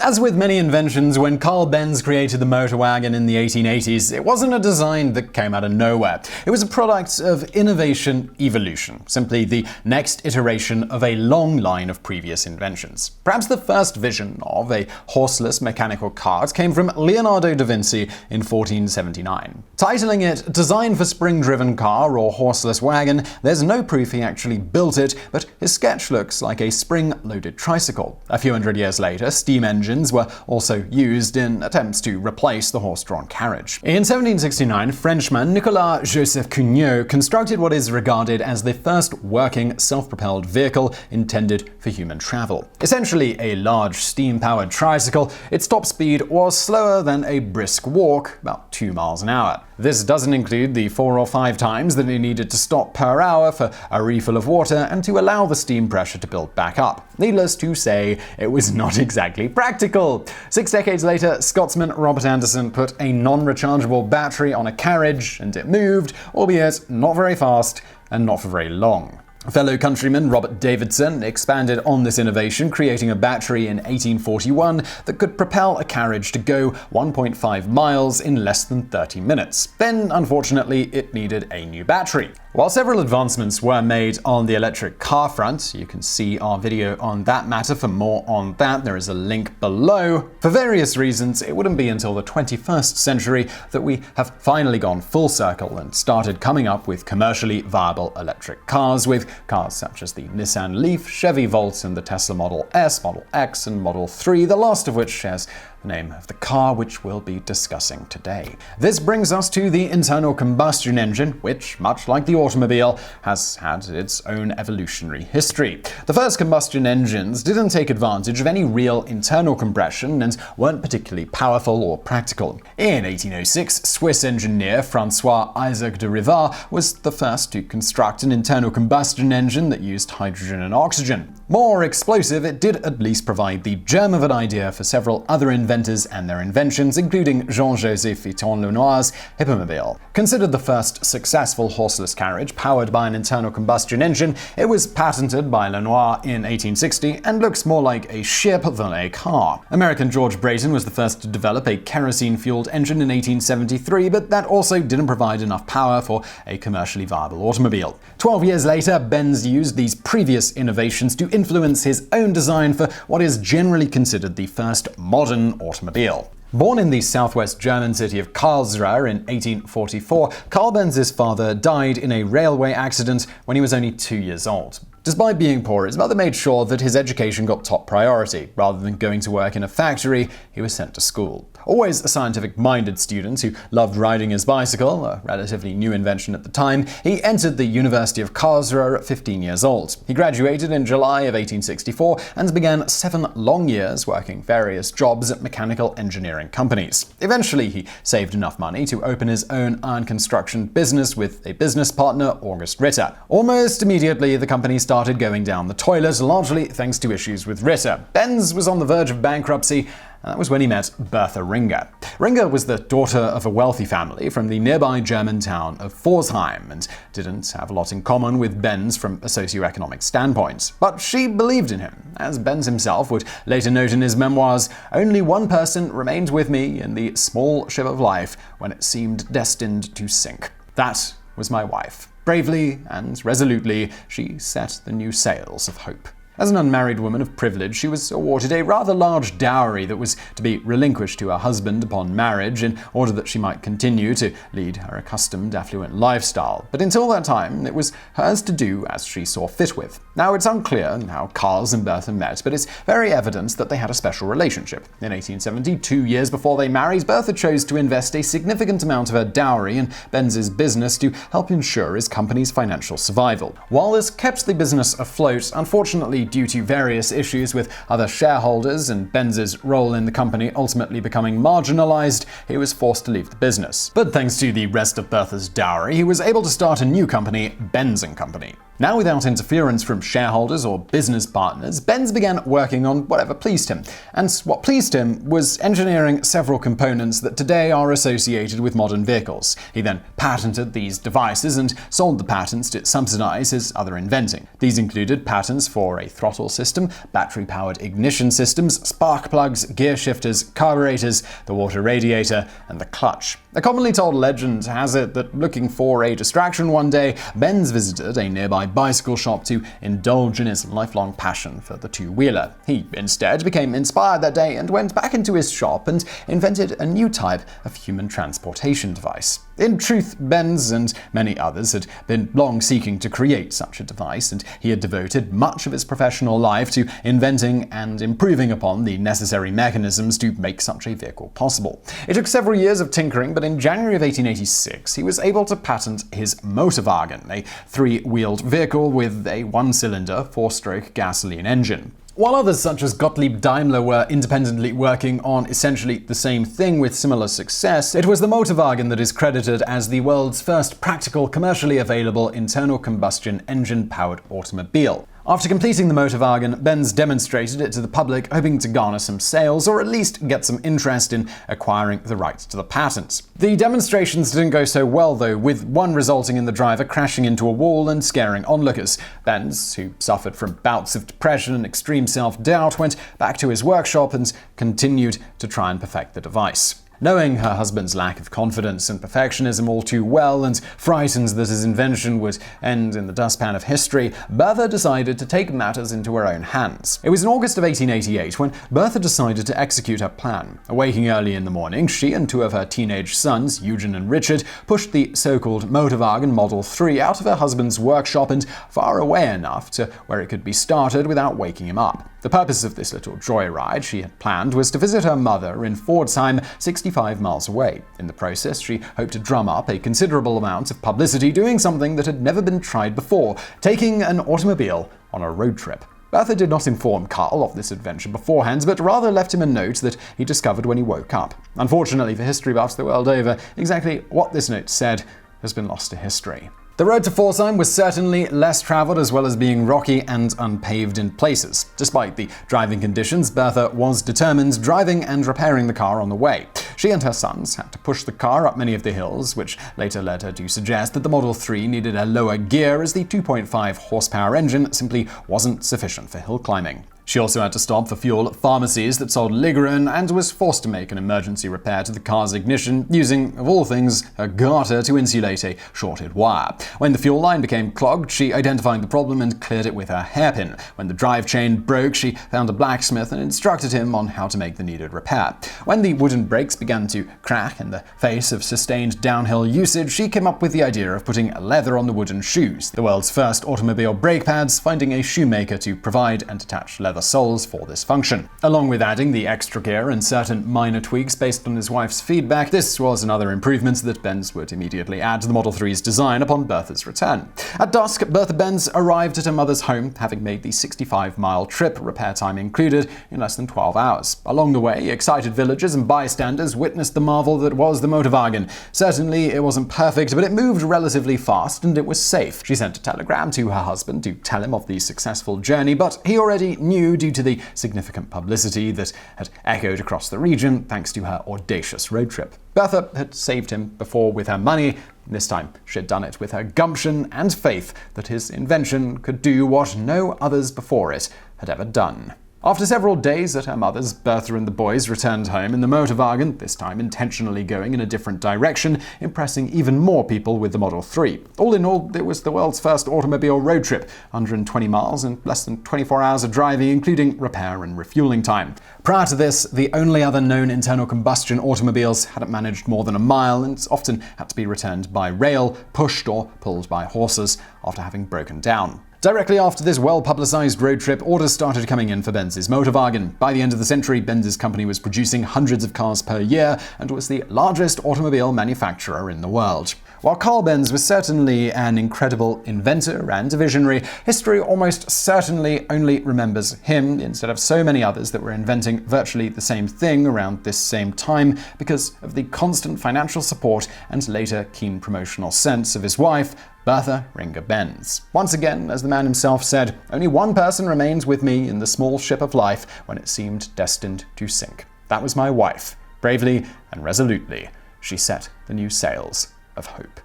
As with many inventions, when Carl Benz created the Motorwagen in the 1880s, it wasn't a design that came out of nowhere. It was a product of innovation evolution, simply the next iteration of a long line of previous inventions. Perhaps the first vision of a horseless mechanical cart came from Leonardo da Vinci in 1479. Titling it Design for Spring-Driven Car or Horseless Wagon, there's no proof he actually built it, but his sketch looks like a spring-loaded tricycle. A few hundred years later, steam engines were also used in attempts to replace the horse-drawn carriage. In 1769, Frenchman Nicolas Joseph Cugnot constructed what is regarded as the first working self-propelled vehicle intended for human travel. Essentially a large steam-powered tricycle, its top speed was slower than a brisk walk, about 2 miles an hour. This doesn't include the 4 or 5 times that it needed to stop per hour for a refill of water and to allow the steam pressure to build back up. Needless to say, it was not exactly practical. 6 decades later, Scotsman Robert Anderson put a non-rechargeable battery on a carriage and it moved, albeit not very fast and not for very long. Fellow countryman Robert Davidson expanded on this innovation, creating a battery in 1841 that could propel a carriage to go 1.5 miles in less than 30 minutes. Then, unfortunately, it needed a new battery. While several advancements were made on the electric car front, you can see our video on that matter for more on that. There is a link below. For various reasons, it wouldn't be until the 21st century that we have finally gone full circle and started coming up with commercially viable electric cars, with cars such as the Nissan Leaf, Chevy Volt, and the Tesla Model S, Model X, and Model 3, the last of which shares the name of the car which we'll be discussing today. This brings us to the internal combustion engine, which, much like the automobile, has had its own evolutionary history. The first combustion engines didn't take advantage of any real internal compression and weren't particularly powerful or practical. In 1806, Swiss engineer Francois-Isaac de Rivard was the first to construct an internal combustion engine that used hydrogen and oxygen. More explosive, it did at least provide the germ of an idea for several other inventors and their inventions, including Jean-Joseph Vuitton Lenoir's Hippomobile. Considered the first successful horseless carriage powered by an internal combustion engine, it was patented by Lenoir in 1860 and looks more like a ship than a car. American George Brayton was the first to develop a kerosene-fueled engine in 1873, but that also didn't provide enough power for a commercially viable automobile. 12 years later, Benz used these previous innovations to influence his own design for what is generally considered the first modern automobile. Born in the southwest German city of Karlsruhe in 1844, Carl Benz's father died in a railway accident when he was only 2 years old. Despite being poor, his mother made sure that his education got top priority. Rather than going to work in a factory, he was sent to school. Always a scientific-minded student who loved riding his bicycle, a relatively new invention at the time, he entered the University of Karlsruhe at 15 years old. He graduated in July of 1864 and began 7 long years working various jobs at mechanical engineering companies. Eventually, he saved enough money to open his own iron construction business with a business partner, August Ritter. Almost immediately, the company started going down the toilet, largely thanks to issues with Ritter. Benz was on the verge of bankruptcy, and that was when he met Bertha Ringer. Ringer was the daughter of a wealthy family from the nearby German town of Pforzheim and didn't have a lot in common with Benz from a socioeconomic standpoint. But she believed in him. As Benz himself would later note in his memoirs, "Only one person remained with me in the small ship of life when it seemed destined to sink. That was my wife." Bravely and resolutely, she set the new sails of hope. As an unmarried woman of privilege, she was awarded a rather large dowry that was to be relinquished to her husband upon marriage in order that she might continue to lead her accustomed affluent lifestyle. But until that time, it was hers to do as she saw fit with. Now, it's unclear how Carl and Bertha met, but it's very evident that they had a special relationship. In 1870, 2 years before they married, Bertha chose to invest a significant amount of her dowry in Benz's business to help ensure his company's financial survival. While this kept the business afloat, unfortunately, due to various issues with other shareholders and Benz's role in the company ultimately becoming marginalized, he was forced to leave the business. But thanks to the rest of Bertha's dowry, he was able to start a new company, Benz & Company. Now, without interference from shareholders or business partners, Benz began working on whatever pleased him. And what pleased him was engineering several components that today are associated with modern vehicles. He then patented these devices and sold the patents to subsidize his other inventing. These included patents for a throttle system, battery-powered ignition systems, spark plugs, gear shifters, carburetors, the water radiator, and the clutch. A commonly told legend has it that looking for a distraction one day, Benz visited a nearby bicycle shop to indulge in his lifelong passion for the two-wheeler. He instead became inspired that day and went back into his shop and invented a new type of human transportation device. In truth, Benz and many others had been long seeking to create such a device, and he had devoted much of his professional life to inventing and improving upon the necessary mechanisms to make such a vehicle possible. It took several years of tinkering, but in January of 1886, he was able to patent his Motorwagen, a three-wheeled vehicle with a one-cylinder, four-stroke gasoline engine. While others such as Gottlieb Daimler were independently working on essentially the same thing with similar success, it was the Motorwagen that is credited as the world's first practical, commercially available internal combustion engine-powered automobile. After completing the Motorwagen, Benz demonstrated it to the public, hoping to garner some sales or at least get some interest in acquiring the rights to the patent. The demonstrations didn't go so well though, with one resulting in the driver crashing into a wall and scaring onlookers. Benz, who suffered from bouts of depression and extreme self-doubt, went back to his workshop and continued to try and perfect the device. Knowing her husband's lack of confidence and perfectionism all too well, and frightened that his invention would end in the dustpan of history, Bertha decided to take matters into her own hands. It was in August of 1888 when Bertha decided to execute her plan. Awaking early in the morning, she and two of her teenage sons, Eugen and Richard, pushed the so-called Motorwagen Model 3 out of her husband's workshop and far away enough to where it could be started without waking him up. The purpose of this little joyride she had planned was to visit her mother in Fordsheim, 65 miles away. In the process, she hoped to drum up a considerable amount of publicity doing something that had never been tried before, taking an automobile on a road trip. Bertha did not inform Carl of this adventure beforehand, but rather left him a note that he discovered when he woke up. Unfortunately for history buffs the world over, exactly what this note said has been lost to history. The road to Fordsheim was certainly less traveled, as well as being rocky and unpaved in places. Despite the driving conditions, Bertha was determined, driving and repairing the car on the way. She and her sons had to push the car up many of the hills, which later led her to suggest that the Model 3 needed a lower gear as the 2.5 horsepower engine simply wasn't sufficient for hill climbing. She also had to stop for fuel at pharmacies that sold Liggerin and was forced to make an emergency repair to the car's ignition using, of all things, a garter to insulate a shorted wire. When the fuel line became clogged, she identified the problem and cleared it with her hairpin. When the drive chain broke, she found a blacksmith and instructed him on how to make the needed repair. When the wooden brakes began to crack in the face of sustained downhill usage, she came up with the idea of putting leather on the wooden shoes, the world's first automobile brake pads, finding a shoemaker to provide and attach leather soles for this function. Along with adding the extra gear and certain minor tweaks based on his wife's feedback, this was another improvement that Benz would immediately add to the Model 3's design upon Bertha's return. At dusk, Bertha Benz arrived at her mother's home, having made the 65-mile trip, repair time included, in less than 12 hours. Along the way, excited villagers and bystanders witnessed the marvel that was the Motorwagen. Certainly, it wasn't perfect, but it moved relatively fast and it was safe. She sent a telegram to her husband to tell him of the successful journey, but he already knew due to the significant publicity that had echoed across the region thanks to her audacious road trip. Bertha had saved him before with her money. This time, she had done it with her gumption and faith that his invention could do what no others before it had ever done. After several days at her mother's, Bertha and the boys returned home in the Motorwagen, this time intentionally going in a different direction, impressing even more people with the Model 3. All in all, it was the world's first automobile road trip, 120 miles and less than 24 hours of driving, including repair and refueling time. Prior to this, the only other known internal combustion automobiles hadn't managed more than a mile and often had to be returned by rail, pushed or pulled by horses after having broken down. Directly after this well-publicized road trip, orders started coming in for Benz's Motorwagen. By the end of the century, Benz's company was producing hundreds of cars per year and was the largest automobile manufacturer in the world. While Carl Benz was certainly an incredible inventor and a visionary, history almost certainly only remembers him instead of so many others that were inventing virtually the same thing around this same time because of the constant financial support and later keen promotional sense of his wife, Bertha Ringer Benz. Once again, as the man himself said, "Only one person remains with me in the small ship of life when it seemed destined to sink. That was my wife. Bravely and resolutely, she set the new sails of hope."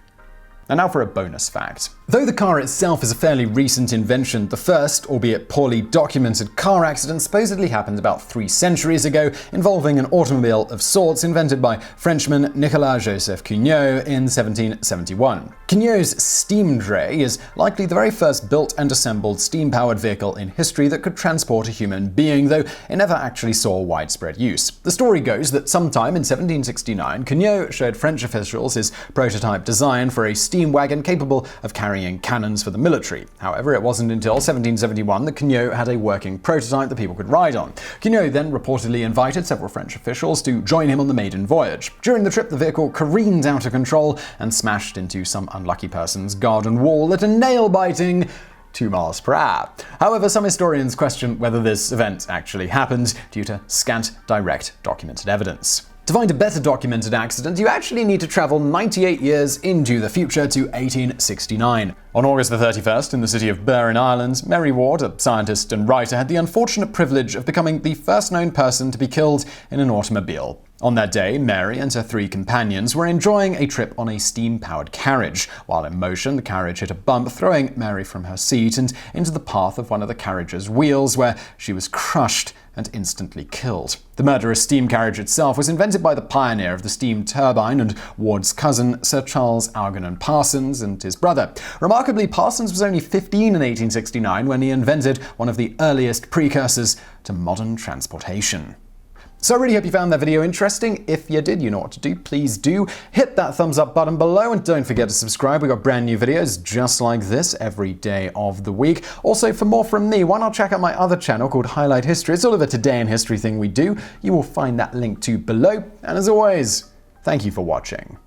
And now for a bonus fact. Though the car itself is a fairly recent invention, the first, albeit poorly documented, car accident supposedly happened about 3 centuries ago, involving an automobile of sorts invented by Frenchman Nicolas-Joseph Cugnot in 1771. Cugnot's steam dray is likely the very first built and assembled steam-powered vehicle in history that could transport a human being, though it never actually saw widespread use. The story goes that sometime in 1769, Cugnot showed French officials his prototype design for a steam wagon capable of carrying cannons for the military. However, it wasn't until 1771 that Cugnot had a working prototype that people could ride on. Cugnot then reportedly invited several French officials to join him on the maiden voyage. During the trip, the vehicle careened out of control and smashed into some unlucky person's garden wall at a nail-biting 2 miles per hour. However, some historians question whether this event actually happened due to scant direct documented evidence. To find a better documented accident, you actually need to travel 98 years into the future to 1869. On August 31st, in the city of Birr in Ireland, Mary Ward, a scientist and writer, had the unfortunate privilege of becoming the first known person to be killed in an automobile. On that day, Mary and her 3 companions were enjoying a trip on a steam-powered carriage. While in motion, the carriage hit a bump, throwing Mary from her seat and into the path of one of the carriage's wheels, where she was crushed and instantly killed. The murderous steam carriage itself was invented by the pioneer of the steam turbine and Ward's cousin, Sir Charles Algernon Parsons, and his brother. Remarkably, Parsons was only 15 in 1869 when he invented one of the earliest precursors to modern transportation. So I really hope you found that video interesting. If you did, you know what to do. Please do hit that thumbs up button below and don't forget to subscribe. We've got brand new videos just like this every day of the week. Also, for more from me, why not check out my other channel called Highlight History? It's all of a today in history thing we do. You will find that link to below. And as always, thank you for watching.